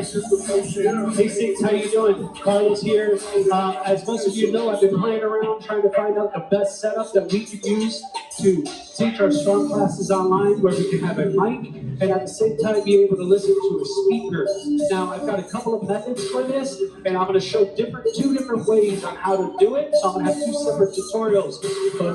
Hey Six, how you doing? Carlos here. As most of you know, I've been playing around trying to find out the best setup that we could use to teach our strong classes online, where we can have a mic and at the same time be able to listen to a speaker. Now, I've got a couple of methods for this, and I'm going to show two different ways on how to do it. So I'm going to have two separate tutorials. But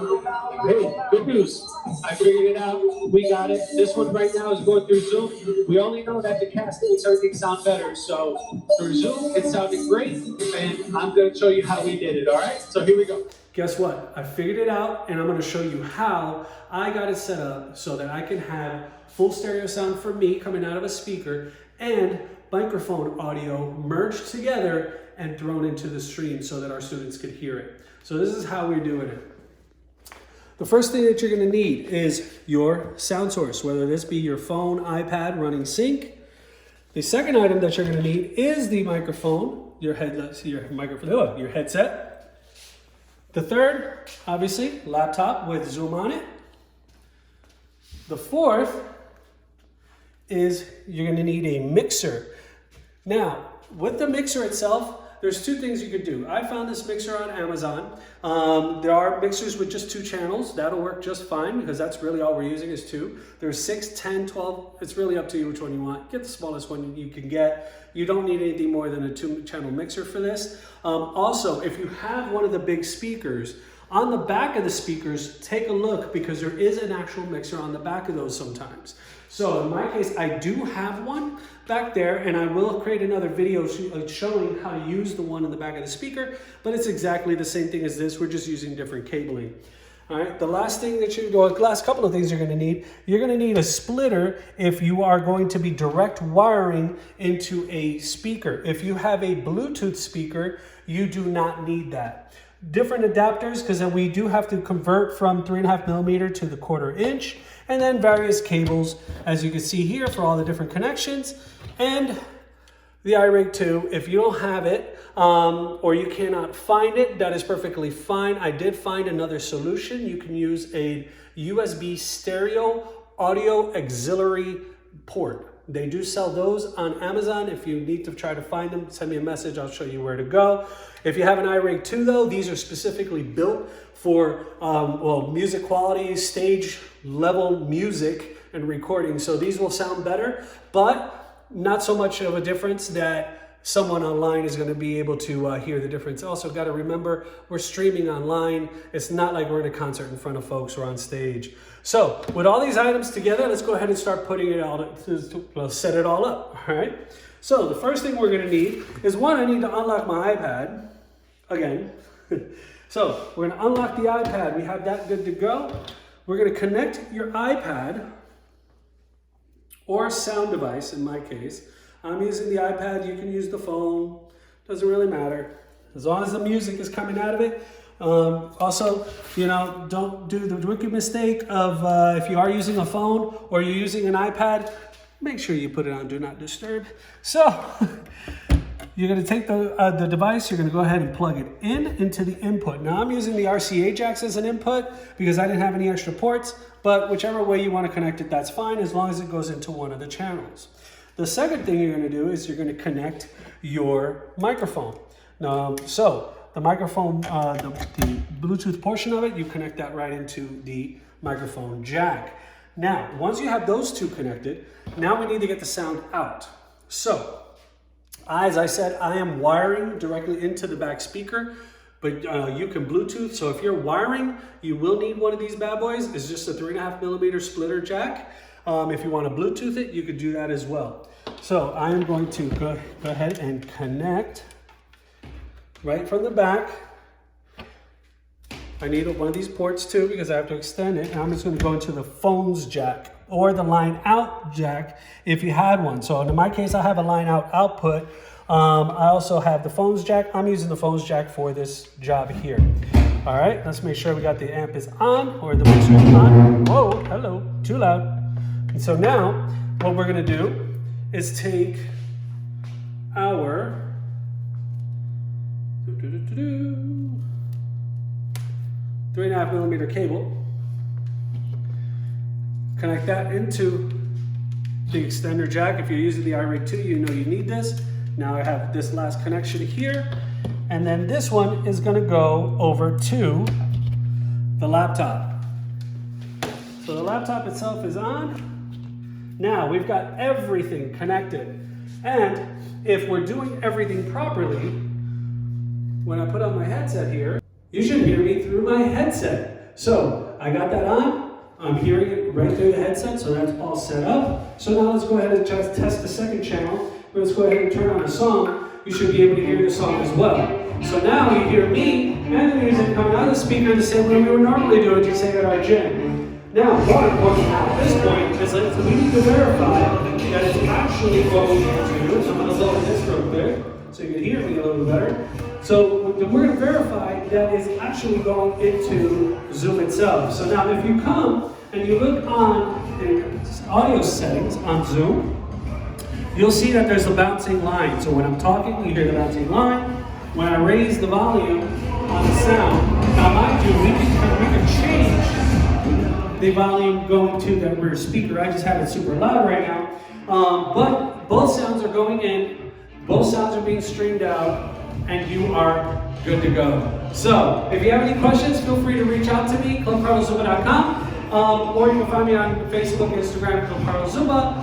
hey, good news. I figured it out. We got it. This one right now is going through Zoom. We only know that the cast makes everything sound better. So through Zoom, it sounded great. And I'm going to show you how we did it. All right? So here we go. Guess what? I figured it out, and I'm going to show you how I got it set up so that I can have full stereo sound for me coming out of a speaker and microphone audio merged together and thrown into the stream so that our students could hear it. So this is how we're doing it. The first thing that you're going to need is your sound source, whether this be your phone, iPad running sync. The second item that you're going to need is the microphone, your headset. The third, obviously, laptop with Zoom on it. The fourth is you're going to need a mixer. Now, with the mixer itself, there's two things you could do. I found this mixer on Amazon. There are mixers with just 2 channels. That'll work just fine because that's really all we're using is 2. There's 6, 10, 12. It's really up to you which one you want. Get the smallest one you can get. You don't need anything more than a 2-channel mixer for this. Also, if you have one of the big speakers, on the back of the speakers, take a look because there is an actual mixer on the back of those sometimes. So in my case, I do have one back there, and I will create another video showing how to use the one in the back of the speaker, but it's exactly the same thing as this. We're just using different cabling. All right, the last couple of things you're going to need a splitter if you are going to be direct wiring into a speaker. If you have a Bluetooth speaker, you do not need that. Different adapters, because then we do have to convert from 3.5 millimeter to the 1/4 inch, and then various cables, as you can see here, for all the different connections, and the iRig 2. If you don't have it or you cannot find it, that is perfectly fine. I did find another solution. You can use a USB stereo audio auxiliary port. They do sell those on Amazon. If you need to try to find them, send me a message. I'll show you where to go. If you have an iRig 2 though, these are specifically built for music quality, stage level music and recording. So these will sound better, but not so much of a difference that someone online is going to be able to hear the difference. Also got to remember, we're streaming online. It's not like we're in a concert in front of folks or on stage. So with all these items together, let's go ahead and start putting it all, set it all up, all right? So the first thing we're going to need is one, I need to unlock my iPad again. So we're going to unlock the iPad. We have that good to go. We're going to connect your iPad or sound device, in my case. I'm using the iPad, you can use the phone, doesn't really matter. As long as the music is coming out of it. Also, don't do the wicked mistake of if you are using a phone or you're using an iPad, make sure you put it on Do Not Disturb. So, you're going to take the device, you're going to go ahead and plug it into the input. Now, I'm using the RCA jacks as an input because I didn't have any extra ports, but whichever way you want to connect it, that's fine as long as it goes into one of the channels. The second thing you're going to do is you're going to connect your microphone. So the microphone, the Bluetooth portion of it, you connect that right into the microphone jack. Now, once you have those two connected, now we need to get the sound out. So, as I said, I am wiring directly into the back speaker, but you can Bluetooth. So if you're wiring, you will need one of these bad boys. It's just a 3.5 millimeter splitter jack. If you want to Bluetooth it, you could do that as well. So I am going to go ahead and connect right from the back. I need one of these ports too because I have to extend it. And I'm just going to go into the phone's jack or the line out jack if you had one. So in my case, I have a line out output. I also have the phone's jack. I'm using the phone's jack for this job here. All right, let's make sure we got the amp is on or the mixer is on. Whoa, hello, too loud. And so now what we're going to do is take our 3.5 millimeter cable, connect that into the extender jack. If you're using the iRig 2, you know you need this. Now I have this last connection here. And then this one is gonna go over to the laptop. So the laptop itself is on. Now we've got everything connected. And if we're doing everything properly, when I put on my headset here, you should hear me through my headset. So I got that on. I'm hearing it right through the headset, so that's all set up. So now let's go ahead and just test the second channel. Let's go ahead and turn on a song. You should be able to hear the song as well. So now you hear me and the music coming out of the speaker the same way we would normally do it, just say at our gym. Now, more important at this point is that we need to verify that it's actually going into, I'm going to lower this real quick so you can hear me a little bit better. So we're going to verify that it's actually going into Zoom itself. So now if you come and you look on the audio settings on Zoom, you'll see that there's a bouncing line. So when I'm talking, you hear the bouncing line. When I raise the volume on the sound, now mind you, we can change the volume going to the rear speaker. I just have it super loud right now. But both sounds are going in, both sounds are being streamed out, and you are good to go. So if you have any questions, feel free to reach out to me, ClubCarlosZumba.com. Or you can find me on Facebook, Instagram, Club Carlos Zumba,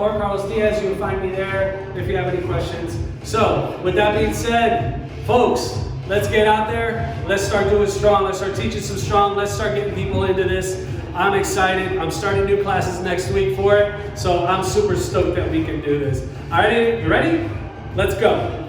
or Carlos Diaz. You can find me there if you have any questions. So, with that being said, folks, let's get out there. Let's start doing strong. Let's start teaching some strong. Let's start getting people into this. I'm excited. I'm starting new classes next week for it. So, I'm super stoked that we can do this. All right, you ready? Let's go.